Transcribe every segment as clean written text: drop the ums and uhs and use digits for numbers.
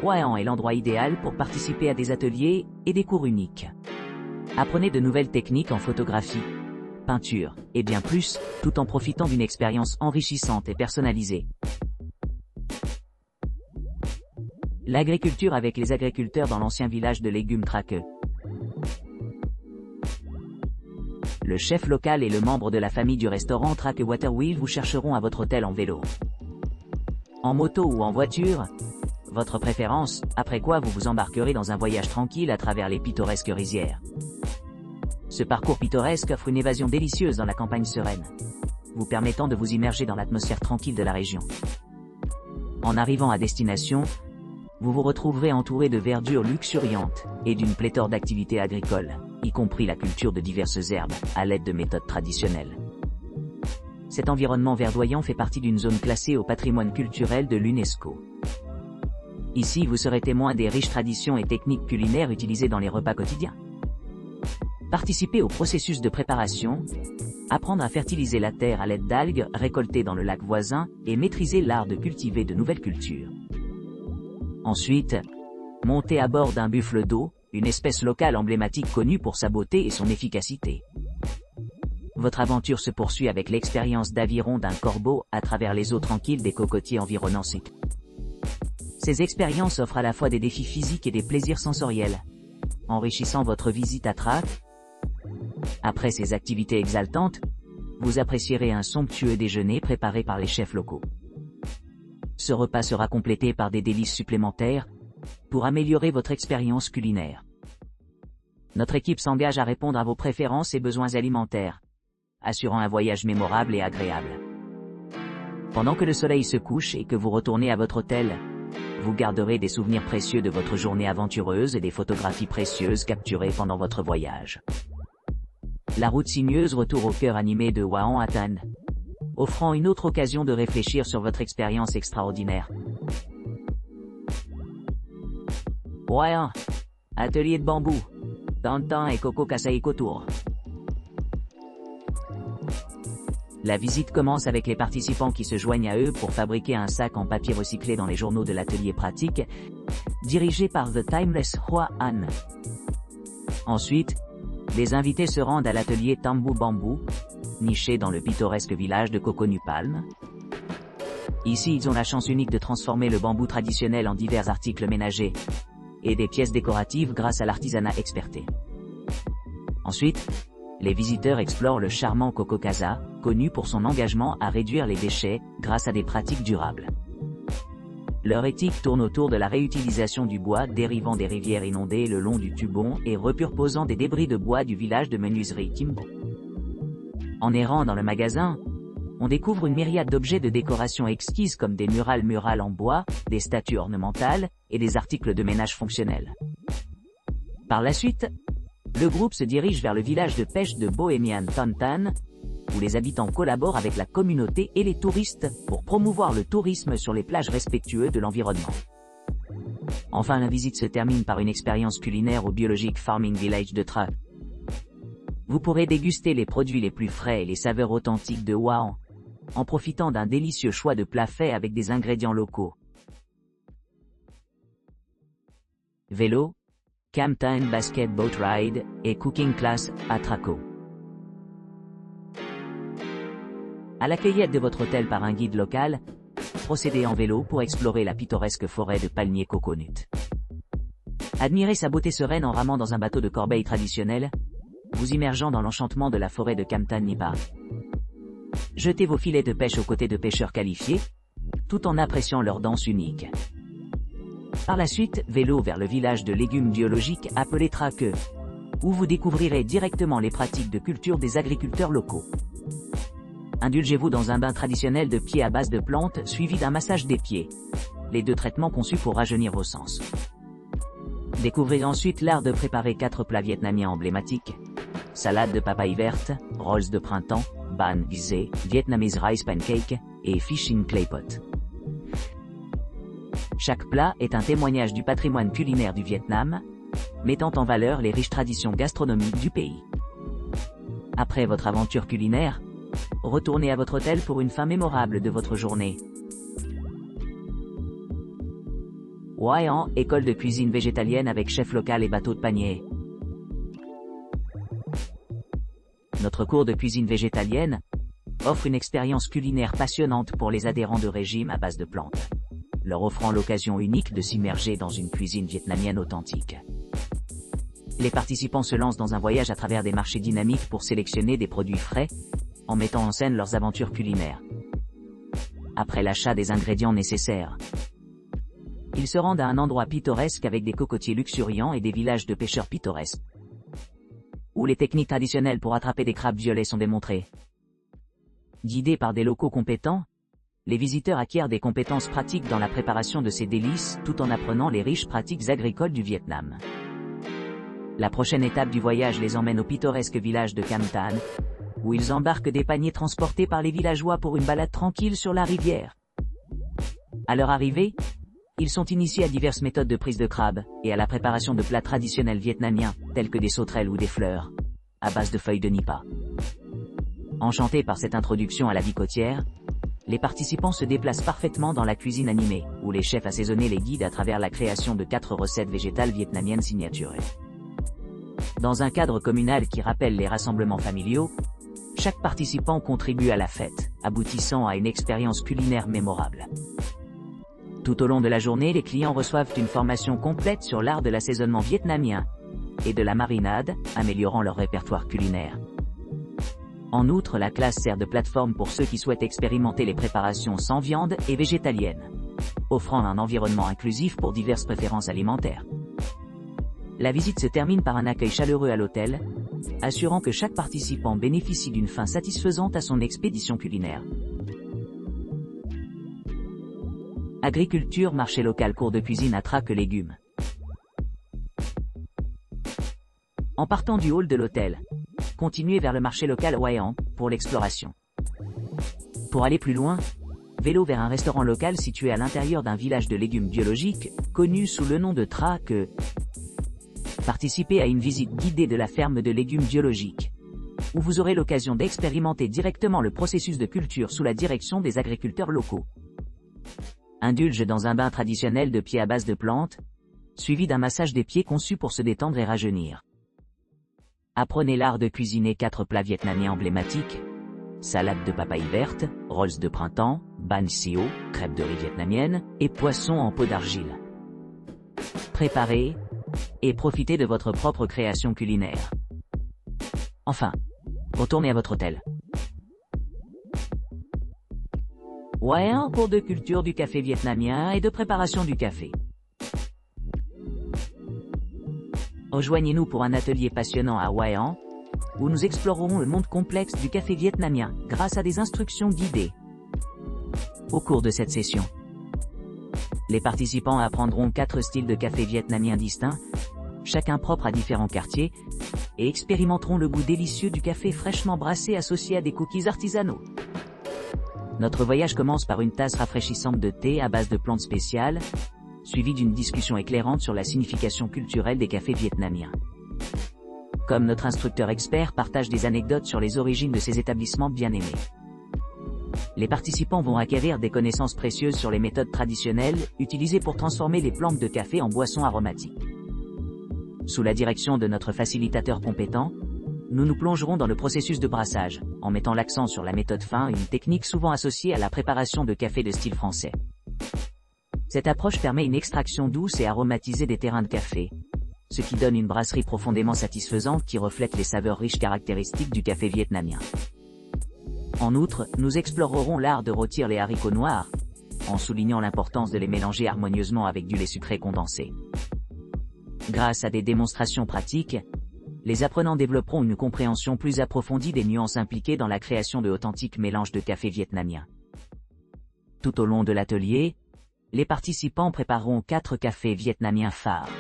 Hua An est l'endroit idéal pour participer à des ateliers et des cours uniques. Apprenez de nouvelles techniques en photographie, peinture, et bien plus, tout en profitant d'une expérience enrichissante et personnalisée. L'agriculture avec les agriculteurs dans l'ancien village de légumes Traqueux. Le chef local et le membre de la famille du restaurant Traqueux Waterwheel vous chercheront à votre hôtel en vélo, en moto ou en voiture, votre préférence, après quoi vous vous embarquerez dans un voyage tranquille à travers les pittoresques rizières. Ce parcours pittoresque offre une évasion délicieuse dans la campagne sereine, vous permettant de vous immerger dans l'atmosphère tranquille de la région. En arrivant à destination, vous vous retrouverez entouré de verdure luxuriante et d'une pléthore d'activités agricoles, y compris la culture de diverses herbes, à l'aide de méthodes traditionnelles. Cet environnement verdoyant fait partie d'une zone classée au patrimoine culturel de l'UNESCO. Ici, vous serez témoin des riches traditions et techniques culinaires utilisées dans les repas quotidiens. Participez au processus de préparation, apprendre à fertiliser la terre à l'aide d'algues récoltées dans le lac voisin et maîtriser l'art de cultiver de nouvelles cultures. Ensuite, montez à bord d'un buffle d'eau, une espèce locale emblématique connue pour sa beauté et son efficacité. Votre aventure se poursuit avec l'expérience d'aviron d'un corbeau à travers les eaux tranquilles des cocotiers environnants. Ces expériences offrent à la fois des défis physiques et des plaisirs sensoriels, enrichissant votre visite à Traqueux. Après ces activités exaltantes, vous apprécierez un somptueux déjeuner préparé par les chefs locaux. Ce repas sera complété par des délices supplémentaires, pour améliorer votre expérience culinaire. Notre équipe s'engage à répondre à vos préférences et besoins alimentaires, assurant un voyage mémorable et agréable. Pendant que le soleil se couche et que vous retournez à votre hôtel, vous garderez des souvenirs précieux de votre journée aventureuse et des photographies précieuses capturées pendant votre voyage. La route sinueuse retour au cœur animé de Hua An attend, offrant une autre occasion de réfléchir sur votre expérience extraordinaire. Hua An, atelier de bambou, Tantan et Coco Kasaiko Tour. La visite commence avec les participants qui se joignent à eux pour fabriquer un sac en papier recyclé dans les journaux de l'atelier pratique, dirigé par The Timeless Hua An. Ensuite, les invités se rendent à l'atelier Tambu Bambou, niché dans le pittoresque village de Kokonu Palm. Ici, ils ont la chance unique de transformer le bambou traditionnel en divers articles ménagers et des pièces décoratives grâce à l'artisanat experté. Ensuite, les visiteurs explorent le charmant Coco Casa, connu pour son engagement à réduire les déchets grâce à des pratiques durables. Leur éthique tourne autour de la réutilisation du bois dérivant des rivières inondées le long du Tubon et repurposant des débris de bois du village de menuiserie Timbo. En errant dans le magasin, on découvre une myriade d'objets de décoration exquises comme des murales en bois, des statues ornementales et des articles de ménage fonctionnels. Par la suite, le groupe se dirige vers le village de pêche de Bohemian Tantan, où les habitants collaborent avec la communauté et les touristes pour promouvoir le tourisme sur les plages respectueuses de l'environnement. Enfin, la visite se termine par une expérience culinaire au Biologic Farming Village de Traqueux. Vous pourrez déguster les produits les plus frais et les saveurs authentiques de Hua An, en profitant d'un délicieux choix de plats faits avec des ingrédients locaux. Vélo, Camptime Basket Boat Ride et Cooking Class à Traqueux. À la cueillette de votre hôtel par un guide local, procédez en vélo pour explorer la pittoresque forêt de palmiers coconut. Admirez sa beauté sereine en ramant dans un bateau de corbeille traditionnel, vous immergeant dans l'enchantement de la forêt de Camptan Nipa. Jetez vos filets de pêche aux côtés de pêcheurs qualifiés, tout en appréciant leur danse unique. Par la suite, vélo vers le village de légumes biologiques appelé Traqueux, où vous découvrirez directement les pratiques de culture des agriculteurs locaux. Indulgez-vous dans un bain traditionnel de pieds à base de plantes suivi d'un massage des pieds, les deux traitements conçus pour rajeunir vos sens. Découvrez ensuite l'art de préparer 4 plats vietnamiens emblématiques: salade de papaye verte, rolls de printemps, ban visé, Vietnamese rice pancake et fish in clay pot. Chaque plat est un témoignage du patrimoine culinaire du Vietnam, mettant en valeur les riches traditions gastronomiques du pays. Après votre aventure culinaire, retournez à votre hôtel pour une fin mémorable de votre journée. Hua-An, école de cuisine végétalienne avec chef local et bateau de panier. Notre cours de cuisine végétalienne offre une expérience culinaire passionnante pour les adhérents de régime à base de plantes, leur offrant l'occasion unique de s'immerger dans une cuisine vietnamienne authentique. Les participants se lancent dans un voyage à travers des marchés dynamiques pour sélectionner des produits frais, en mettant en scène leurs aventures culinaires. Après l'achat des ingrédients nécessaires, ils se rendent à un endroit pittoresque avec des cocotiers luxuriants et des villages de pêcheurs pittoresques, où les techniques traditionnelles pour attraper des crabes violets sont démontrées. Guidés par des locaux compétents, les visiteurs acquièrent des compétences pratiques dans la préparation de ces délices tout en apprenant les riches pratiques agricoles du Vietnam. La prochaine étape du voyage les emmène au pittoresque village de Cam Tan, où ils embarquent des paniers transportés par les villageois pour une balade tranquille sur la rivière. À leur arrivée, ils sont initiés à diverses méthodes de prise de crabe, et à la préparation de plats traditionnels vietnamiens, tels que des sauterelles ou des fleurs, à base de feuilles de nipa. Enchantés par cette introduction à la vie côtière, les participants se déplacent parfaitement dans la cuisine animée, où les chefs assaisonnés les guident à travers la création de 4 recettes végétales vietnamiennes signaturées. Dans un cadre communal qui rappelle les rassemblements familiaux, chaque participant contribue à la fête, aboutissant à une expérience culinaire mémorable. Tout au long de la journée, les clients reçoivent une formation complète sur l'art de l'assaisonnement vietnamien et de la marinade, améliorant leur répertoire culinaire. En outre, la classe sert de plateforme pour ceux qui souhaitent expérimenter les préparations sans viande et végétaliennes, offrant un environnement inclusif pour diverses préférences alimentaires. La visite se termine par un accueil chaleureux à l'hôtel, assurant que chaque participant bénéficie d'une fin satisfaisante à son expédition culinaire. Agriculture, marché local, cours de cuisine à Traque légumes. En partant du hall de l'hôtel, continuez vers le marché local Hua-An pour l'exploration. Pour aller plus loin, vélo vers un restaurant local situé à l'intérieur d'un village de légumes biologiques, connu sous le nom de Traque. Participez à une visite guidée de la ferme de légumes biologiques, où vous aurez l'occasion d'expérimenter directement le processus de culture sous la direction des agriculteurs locaux. Indulge dans un bain traditionnel de pieds à base de plantes, suivi d'un massage des pieds conçu pour se détendre et rajeunir. Apprenez l'art de cuisiner 4 plats vietnamiens emblématiques: salade de papaye verte, rolls de printemps, banh xio, crêpes de riz vietnamienne, et poisson en peau d'argile. Préparez et profitez de votre propre création culinaire. Enfin, retournez à votre hôtel. Hua-An, cours de culture du café vietnamien et de préparation du café. Rejoignez-nous pour un atelier passionnant à Hua-An, où nous explorerons le monde complexe du café vietnamien grâce à des instructions guidées. Au cours de cette session, les participants apprendront 4 styles de café vietnamien distincts, chacun propre à différents quartiers, et expérimenteront le goût délicieux du café fraîchement brassé associé à des cookies artisanaux. Notre voyage commence par une tasse rafraîchissante de thé à base de plantes spéciales, suivie d'une discussion éclairante sur la signification culturelle des cafés vietnamiens. Comme notre instructeur expert partage des anecdotes sur les origines de ces établissements bien-aimés. Les participants vont acquérir des connaissances précieuses sur les méthodes traditionnelles utilisées pour transformer les plantes de café en boissons aromatiques. Sous la direction de notre facilitateur compétent, nous nous plongerons dans le processus de brassage, en mettant l'accent sur la méthode fin, une technique souvent associée à la préparation de café de style français. Cette approche permet une extraction douce et aromatisée des terrains de café, ce qui donne une brasserie profondément satisfaisante qui reflète les saveurs riches caractéristiques du café vietnamien. En outre, nous explorerons l'art de rôtir les haricots noirs, en soulignant l'importance de les mélanger harmonieusement avec du lait sucré condensé. Grâce à des démonstrations pratiques, les apprenants développeront une compréhension plus approfondie des nuances impliquées dans la création de authentiques mélanges de café vietnamien. Tout au long de l'atelier, les participants prépareront 4 cafés vietnamiens phares: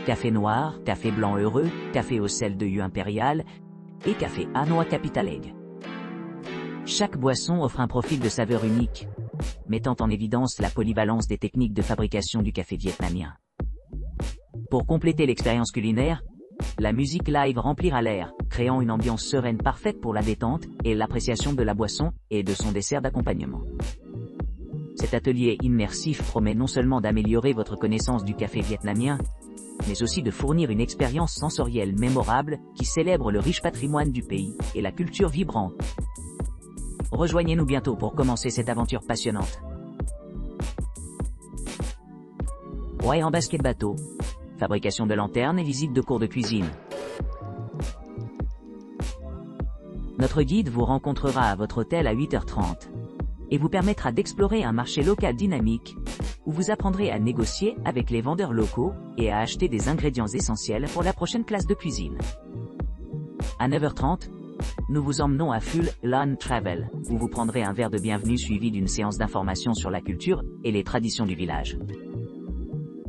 café noir, café blanc heureux, café au sel de Hu impérial et café Hanois Capital Egg. Chaque boisson offre un profil de saveur unique, mettant en évidence la polyvalence des techniques de fabrication du café vietnamien. Pour compléter l'expérience culinaire, la musique live remplira l'air, créant une ambiance sereine parfaite pour la détente et l'appréciation de la boisson et de son dessert d'accompagnement. Cet atelier immersif promet non seulement d'améliorer votre connaissance du café vietnamien, mais aussi de fournir une expérience sensorielle mémorable qui célèbre le riche patrimoine du pays et la culture vibrante. Rejoignez-nous bientôt pour commencer cette aventure passionnante. Hoi basket bateau, fabrication de lanternes et visite de cours de cuisine. Notre guide vous rencontrera à votre hôtel à 8h30 et vous permettra d'explorer un marché local dynamique où vous apprendrez à négocier avec les vendeurs locaux et à acheter des ingrédients essentiels pour la prochaine classe de cuisine. À 9h30, nous vous emmenons à Phu Lan Travel, où vous prendrez un verre de bienvenue suivi d'une séance d'information sur la culture et les traditions du village.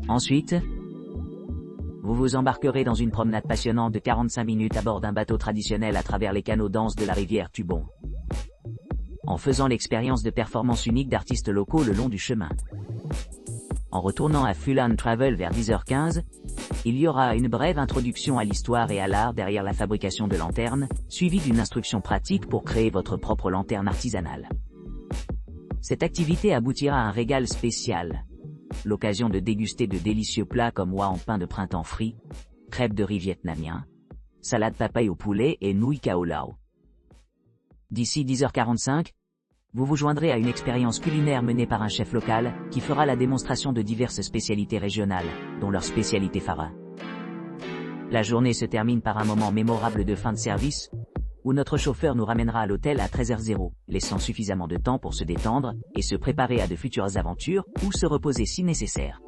Ensuite, vous vous embarquerez dans une promenade passionnante de 45 minutes à bord d'un bateau traditionnel à travers les canaux denses de la rivière Thubon, en faisant l'expérience de performances uniques d'artistes locaux le long du chemin. En retournant à Phu Lan Travel vers 10h15, il y aura une brève introduction à l'histoire et à l'art derrière la fabrication de lanternes, suivie d'une instruction pratique pour créer votre propre lanterne artisanale. Cette activité aboutira à un régal spécial, l'occasion de déguster de délicieux plats comme hoa en pain de printemps frit, crêpes de riz vietnamien, salade papaye au poulet et nouilles cao lao. D'ici 10h45, vous vous joindrez à une expérience culinaire menée par un chef local, qui fera la démonstration de diverses spécialités régionales, dont leur spécialité phare. La journée se termine par un moment mémorable de fin de service, où notre chauffeur nous ramènera à l'hôtel à 13h00, laissant suffisamment de temps pour se détendre et se préparer à de futures aventures ou se reposer si nécessaire.